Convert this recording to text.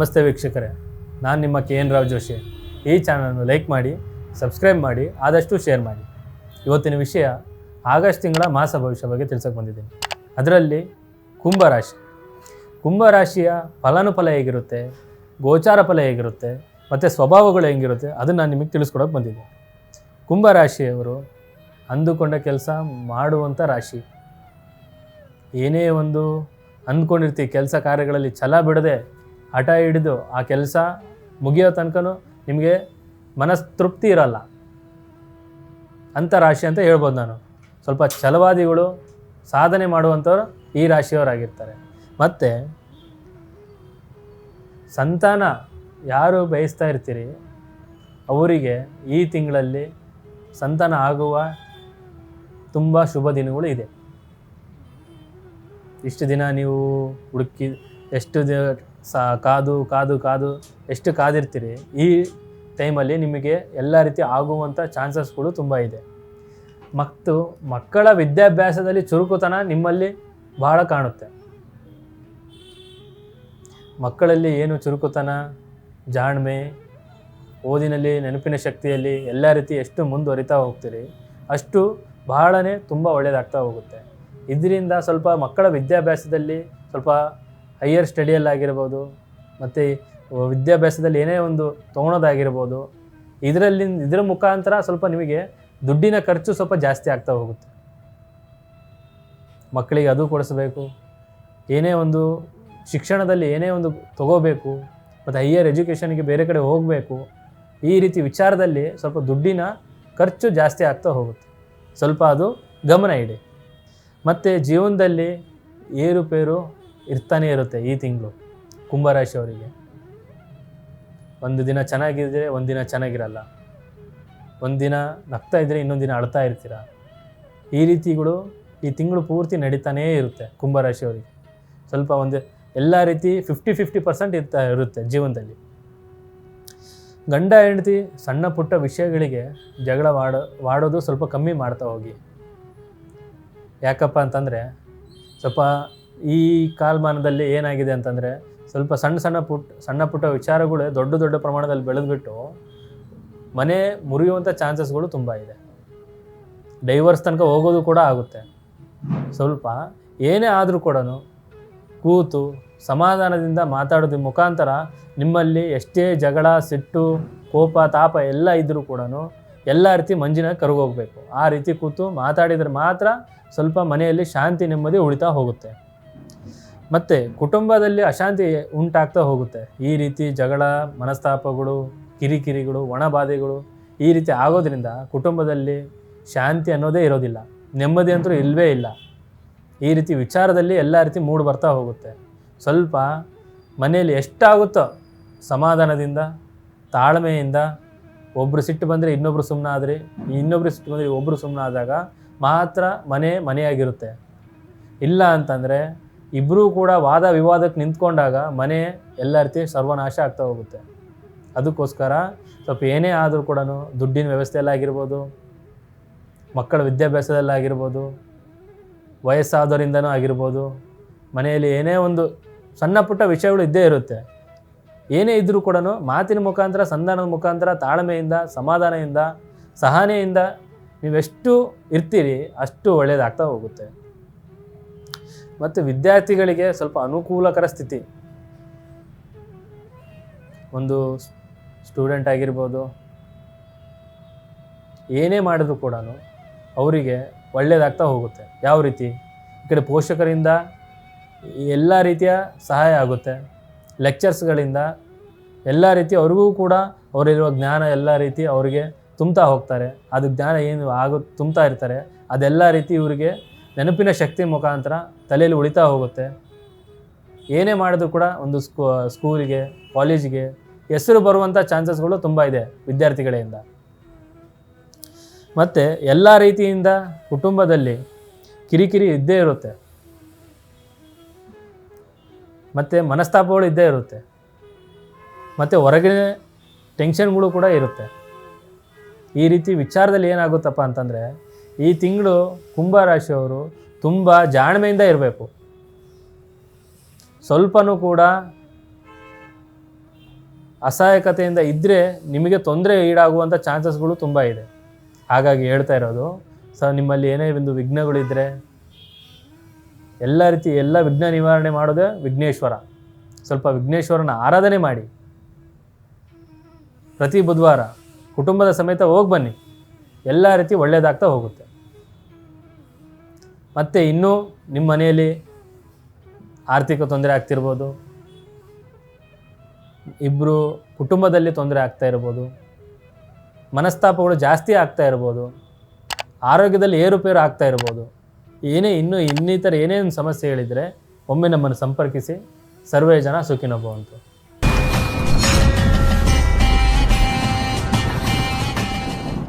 ನಮಸ್ತೆ ವೀಕ್ಷಕರೇ, ನಾನು ನಿಮ್ಮ KN ರಾವ್ ಜೋಶಿ. ಈ ಚಾನಲನ್ನು ಲೈಕ್ ಮಾಡಿ, ಸಬ್ಸ್ಕ್ರೈಬ್ ಮಾಡಿ, ಆದಷ್ಟು ಶೇರ್ ಮಾಡಿ. ಇವತ್ತಿನ ವಿಷಯ ಆಗಸ್ಟ್ ತಿಂಗಳ ಮಾಸ ಭವಿಷ್ಯ ಬಗ್ಗೆ ತಿಳಿಸೋಕೆ ಬಂದಿದ್ದೀನಿ. ಅದರಲ್ಲಿ ಕುಂಭರಾಶಿಯ ಫಲಾನುಫಲ ಹೇಗಿರುತ್ತೆ, ಗೋಚಾರ ಫಲ ಹೇಗಿರುತ್ತೆ ಮತ್ತು ಸ್ವಭಾವಗಳು ಹೆಂಗಿರುತ್ತೆ ಅದನ್ನು ನಾನು ನಿಮಗೆ ತಿಳಿಸ್ಕೊಡೋಕೆ ಬಂದಿದ್ದೀನಿ. ಕುಂಭರಾಶಿಯವರು ಅಂದುಕೊಂಡ ಕೆಲಸ ಮಾಡುವಂಥ ರಾಶಿ. ಏನೇ ಒಂದು ಅಂದ್ಕೊಂಡಿರ್ತೀವಿ ಕೆಲಸ ಕಾರ್ಯಗಳಲ್ಲಿ ಛಲ ಬಿಡದೆ ಹಠ ಹಿಡಿದು ಆ ಕೆಲಸ ಮುಗಿಯೋ ತನಕನೂ ನಿಮಗೆ ಮನಸ್ತೃಪ್ತಿ ಇರಲ್ಲ ಅಂಥ ರಾಶಿ ಅಂತ ಹೇಳ್ಬೋದು ನಾನು. ಸ್ವಲ್ಪ ಛಲವಾದಿಗಳು, ಸಾಧನೆ ಮಾಡುವಂಥವ್ರು ಈ ರಾಶಿಯವರಾಗಿರ್ತಾರೆ. ಮತ್ತು ಸಂತಾನ ಯಾರು ಬಯಸ್ತಾ ಇರ್ತೀರಿ ಅವರಿಗೆ ಈ ತಿಂಗಳಲ್ಲಿ ಸಂತಾನ ಆಗುವ ತುಂಬ ಶುಭ ದಿನಗಳು ಇದೆ. ಇಷ್ಟು ದಿನ ನೀವು ಹುಡುಕಿ ಎಷ್ಟು ಕಾದು ಎಷ್ಟು ಕಾದಿರ್ತೀರಿ, ಈ ಟೈಮಲ್ಲಿ ನಿಮಗೆ ಎಲ್ಲ ರೀತಿ ಆಗುವಂಥ ಚಾನ್ಸಸ್ಗಳು ತುಂಬ ಇದೆ. ಮತ್ತು ಮಕ್ಕಳ ವಿದ್ಯಾಭ್ಯಾಸದಲ್ಲಿ ಚುರುಕುತನ ನಿಮ್ಮಲ್ಲಿ ಬಹಳ ಕಾಣುತ್ತೆ. ಮಕ್ಕಳಲ್ಲಿ ಏನು ಚುರುಕುತನ, ಜಾಣ್ಮೆ, ಓದಿನಲ್ಲಿ, ನೆನಪಿನ ಶಕ್ತಿಯಲ್ಲಿ ಎಲ್ಲ ರೀತಿ ಎಷ್ಟು ಮುಂದುವರಿತಾ ಹೋಗ್ತೀರಿ ಅಷ್ಟು ಬಹಳನೇ ತುಂಬ ಒಳ್ಳೆಯದಾಗ್ತಾ ಹೋಗುತ್ತೆ. ಇದರಿಂದ ಸ್ವಲ್ಪ ಮಕ್ಕಳ ವಿದ್ಯಾಭ್ಯಾಸದಲ್ಲಿ ಸ್ವಲ್ಪ ಹೈಯರ್ ಸ್ಟಡಿಯಲ್ಲಾಗಿರ್ಬೋದು ಮತ್ತು ವಿದ್ಯಾಭ್ಯಾಸದಲ್ಲಿ ಏನೇ ಒಂದು ತೊಗೊಳೋದಾಗಿರ್ಬೋದು, ಇದರ ಮುಖಾಂತರ ಸ್ವಲ್ಪ ನಿಮಗೆ ದುಡ್ಡಿನ ಖರ್ಚು ಸ್ವಲ್ಪ ಜಾಸ್ತಿ ಆಗ್ತಾ ಹೋಗುತ್ತೆ. ಮಕ್ಕಳಿಗೆ ಅದು ಕೊಡಿಸ್ಬೇಕು, ಏನೇ ಒಂದು ಶಿಕ್ಷಣದಲ್ಲಿ ಏನೇ ಒಂದು ತಗೋಬೇಕು ಮತ್ತು ಹೈಯರ್ ಎಜುಕೇಷನ್ಗೆ ಬೇರೆ ಕಡೆ ಹೋಗಬೇಕು, ಈ ರೀತಿ ವಿಚಾರದಲ್ಲಿ ಸ್ವಲ್ಪ ದುಡ್ಡಿನ ಖರ್ಚು ಜಾಸ್ತಿ ಆಗ್ತಾ ಹೋಗುತ್ತೆ. ಸ್ವಲ್ಪ ಅದು ಗಮನ ಇಡಿ. ಮತ್ತು ಜೀವನದಲ್ಲಿ ಏರುಪೇರು ಇರ್ತಾನೆ ಇರುತ್ತೆ. ಈ ತಿಂಗಳು ಕುಂಭರಾಶಿಯವರಿಗೆ ಒಂದು ದಿನ ಚೆನ್ನಾಗಿದ್ದರೆ ಒಂದು ದಿನ ಚೆನ್ನಾಗಿರಲ್ಲ, ಒಂದು ದಿನ ನಗ್ತಾ ಇದ್ದರೆ ಇನ್ನೊಂದು ದಿನ ಅಳ್ತಾ ಇರ್ತೀರ. ಈ ರೀತಿಗಳು ಈ ತಿಂಗಳು ಪೂರ್ತಿ ನಡೀತಾನೇ ಇರುತ್ತೆ ಕುಂಭರಾಶಿಯವರಿಗೆ. ಸ್ವಲ್ಪ ಎಲ್ಲ ರೀತಿ 50-50% ಇರುತ್ತೆ ಜೀವನದಲ್ಲಿ. ಗಂಡ ಹೆಂಡತಿ ಸಣ್ಣ ಪುಟ್ಟ ವಿಷಯಗಳಿಗೆ ಜಗಳ ವಾಡೋದು ಸ್ವಲ್ಪ ಕಮ್ಮಿ ಮಾಡ್ತಾ ಹೋಗಿ. ಯಾಕಪ್ಪ ಅಂತಂದರೆ ಸ್ವಲ್ಪ ಈ ಕಾಲಮಾನದಲ್ಲಿ ಏನಾಗಿದೆ ಅಂತಂದರೆ ಸ್ವಲ್ಪ ಸಣ್ಣ ಪುಟ್ಟ ವಿಚಾರಗಳೇ ದೊಡ್ಡ ಪ್ರಮಾಣದಲ್ಲಿ ಬೆಳೆದ್ಬಿಟ್ಟು ಮನೆ ಮುರಿಯುವಂಥ ಚಾನ್ಸಸ್ಗಳು ತುಂಬ ಇದೆ. ಡೈವರ್ಸ್ ತನಕ ಹೋಗೋದು ಕೂಡ ಆಗುತ್ತೆ. ಸ್ವಲ್ಪ ಏನೇ ಆದರೂ ಕೂಡ ಕೂತು ಸಮಾಧಾನದಿಂದ ಮಾತಾಡೋದ್ರ ಮುಖಾಂತರ ನಿಮ್ಮಲ್ಲಿ ಎಷ್ಟೇ ಜಗಳ, ಸಿಟ್ಟು, ಕೋಪ, ತಾಪ ಎಲ್ಲ ಇದ್ದರೂ ಕೂಡ ಎಲ್ಲ ರೀತಿ ಮಂಜಿನ ಕರಗೋಗಬೇಕು. ಆ ರೀತಿ ಕೂತು ಮಾತಾಡಿದರೆ ಮಾತ್ರ ಸ್ವಲ್ಪ ಮನೆಯಲ್ಲಿ ಶಾಂತಿ, ನೆಮ್ಮದಿ ಉಳಿತಾ ಹೋಗುತ್ತೆ. ಮತ್ತು ಕುಟುಂಬದಲ್ಲಿ ಅಶಾಂತಿ ಉಂಟಾಗ್ತಾ ಹೋಗುತ್ತೆ. ಈ ರೀತಿ ಜಗಳ, ಮನಸ್ತಾಪಗಳು, ಕಿರಿಕಿರಿಗಳು, ಒಣಬಾಧೆಗಳು ಈ ರೀತಿ ಆಗೋದ್ರಿಂದ ಕುಟುಂಬದಲ್ಲಿ ಶಾಂತಿ ಅನ್ನೋದೇ ಇರೋದಿಲ್ಲ, ನೆಮ್ಮದಿ ಅಂತೂ ಇಲ್ಲವೇ ಇಲ್ಲ. ಈ ರೀತಿ ವಿಚಾರದಲ್ಲಿ ಎಲ್ಲ ರೀತಿ ಮೂಡ್ ಬರ್ತಾ ಹೋಗುತ್ತೆ. ಸ್ವಲ್ಪ ಮನೆಯಲ್ಲಿ ಎಷ್ಟಾಗುತ್ತೋ ಸಮಾಧಾನದಿಂದ, ತಾಳ್ಮೆಯಿಂದ, ಒಬ್ಬರು ಸಿಟ್ಟು ಬಂದರೆ ಇನ್ನೊಬ್ಬರು ಸುಮ್ಮನಾದ್ರಿ, ಇನ್ನೊಬ್ಬರು ಸಿಟ್ಟು ಬಂದರೆ ಒಬ್ಬರು ಸುಮ್ಮನಾದಾಗ ಮಾತ್ರ ಮನೆಯಾಗಿರುತ್ತೆ. ಇಲ್ಲ ಅಂತಂದರೆ ಇಬ್ಬರೂ ಕೂಡ ವಾದ ವಿವಾದಕ್ಕೆ ನಿಂತ್ಕೊಂಡಾಗ ಮನೆ ಎಲ್ಲ ರೀತಿ ಸರ್ವನಾಶ ಆಗ್ತಾ ಹೋಗುತ್ತೆ. ಅದಕ್ಕೋಸ್ಕರ ಸ್ವಲ್ಪ ಏನೇ ಆದರೂ ಕೂಡ ದುಡ್ಡಿನ ವ್ಯವಸ್ಥೆಯಲ್ಲಾಗಿರ್ಬೋದು, ಮಕ್ಕಳ ವಿದ್ಯಾಭ್ಯಾಸದಲ್ಲಾಗಿರ್ಬೋದು, ವಯಸ್ಸಾದವರಿಂದನೂ ಆಗಿರ್ಬೋದು, ಮನೆಯಲ್ಲಿ ಏನೇ ಒಂದು ಸಣ್ಣ ಪುಟ್ಟ ವಿಷಯಗಳು ಇದ್ದೇ ಇರುತ್ತೆ. ಏನೇ ಇದ್ದರೂ ಕೂಡ ಮಾತಿನ ಮುಖಾಂತರ, ಸಂಧಾನದ ಮುಖಾಂತರ, ತಾಳ್ಮೆಯಿಂದ, ಸಮಾಧಾನದಿಂದ, ಸಹನೆಯಿಂದ ನೀವೆಷ್ಟು ಇರ್ತೀರಿ ಅಷ್ಟು ಒಳ್ಳೆಯದಾಗ್ತಾ ಹೋಗುತ್ತೆ. ಮತ್ತು ವಿದ್ಯಾರ್ಥಿಗಳಿಗೆ ಸ್ವಲ್ಪ ಅನುಕೂಲಕರ ಸ್ಥಿತಿ. ಒಂದು ಸ್ಟೂಡೆಂಟ್ ಆಗಿರ್ಬೋದು, ಏನೇ ಮಾಡಿದ್ರು ಕೂಡ ಅವರಿಗೆ ಒಳ್ಳೆಯದಾಗ್ತಾ ಹೋಗುತ್ತೆ. ಯಾವ ರೀತಿ? ಈ ಕಡೆ ಪೋಷಕರಿಂದ ಎಲ್ಲ ರೀತಿಯ ಸಹಾಯ ಆಗುತ್ತೆ, ಲೆಕ್ಚರ್ಸ್ಗಳಿಂದ ಎಲ್ಲ ರೀತಿ ಅವ್ರಿಗೂ ಕೂಡ ಅವರಿರುವ ಜ್ಞಾನ ಎಲ್ಲ ರೀತಿ ಅವರಿಗೆ ತುಂಬ್ತಾ ಹೋಗ್ತಾರೆ. ಅದು ಜ್ಞಾನ ಏನು ತುಂಬ್ತಾ ಇರ್ತಾರೆ ಅದೆಲ್ಲ ರೀತಿ ಇವರಿಗೆ ನೆನಪಿನ ಶಕ್ತಿ ಮುಖಾಂತರ ತಲೆಯಲ್ಲಿ ಉಳಿತಾ ಹೋಗುತ್ತೆ. ಏನೇ ಮಾಡಿದ್ರು ಕೂಡ ಒಂದು ಸ್ಕೂಲಿಗೆ, ಕಾಲೇಜಿಗೆ ಹೆಸರು ಬರುವಂಥ ಚಾನ್ಸಸ್ಗಳು ತುಂಬ ಇದೆ ವಿದ್ಯಾರ್ಥಿಗಳಿಂದ. ಮತ್ತು ಎಲ್ಲ ರೀತಿಯಿಂದ ಕುಟುಂಬದಲ್ಲಿ ಕಿರಿಕಿರಿ ಇದ್ದೇ ಇರುತ್ತೆ, ಮತ್ತು ಮನಸ್ತಾಪಗಳು ಇದ್ದೇ ಇರುತ್ತೆ, ಮತ್ತು ಹೊರಗಿನ ಟೆನ್ಷನ್ಗಳು ಕೂಡ ಇರುತ್ತೆ. ಈ ರೀತಿ ವಿಚಾರದಲ್ಲಿ ಏನಾಗುತ್ತಪ್ಪ ಅಂತಂದರೆ ಈ ತಿಂಗಳು ಕುಂಭರಾಶಿಯವರು ತುಂಬ ಜಾಣ್ಮೆಯಿಂದ ಇರಬೇಕು. ಸ್ವಲ್ಪನೂ ಕೂಡ ಅಸಹಾಯಕತೆಯಿಂದ ಇದ್ದರೆ ನಿಮಗೆ ತೊಂದರೆ ಈಡಾಗುವಂಥ ಚಾನ್ಸಸ್ಗಳು ತುಂಬ ಇದೆ. ಹಾಗಾಗಿ ಹೇಳ್ತಾ ಇರೋದು, ನಿಮ್ಮಲ್ಲಿ ಏನೇ ಒಂದು ವಿಘ್ನಗಳಿದ್ದರೆ ಎಲ್ಲ ವಿಘ್ನ ನಿವಾರಣೆ ಮಾಡೋದೇ ವಿಘ್ನೇಶ್ವರ. ಸ್ವಲ್ಪ ವಿಘ್ನೇಶ್ವರನ ಆರಾಧನೆ ಮಾಡಿ. ಪ್ರತಿ ಬುಧವಾರ ಕುಟುಂಬದ ಸಮೇತ ಹೋಗಿ ಬನ್ನಿ, ಎಲ್ಲ ರೀತಿ ಒಳ್ಳೆಯದಾಗ್ತಾ ಹೋಗುತ್ತೆ. ಮತ್ತು ಇನ್ನೂ ನಿಮ್ಮ ಮನೆಯಲ್ಲಿ ಆರ್ಥಿಕ ತೊಂದರೆ ಆಗ್ತಿರ್ಬೋದು, ಇಬ್ಬರು ಕುಟುಂಬದಲ್ಲಿ ತೊಂದರೆ ಆಗ್ತಾ ಇರ್ಬೋದು, ಮನಸ್ತಾಪಗಳು ಜಾಸ್ತಿ ಆಗ್ತಾ ಇರ್ಬೋದು, ಆರೋಗ್ಯದಲ್ಲಿ ಏರುಪೇರು ಆಗ್ತಾ ಇರ್ಬೋದು. ಇನ್ನಿತರ ಏನೇನು ಸಮಸ್ಯೆ ಹೇಳಿದರೆ ಒಮ್ಮೆ ನಮ್ಮನ್ನು ಸಂಪರ್ಕಿಸಿ. ಸರ್ವೇ ಜನ ಸುಖಿನೋ ಭವಂತು.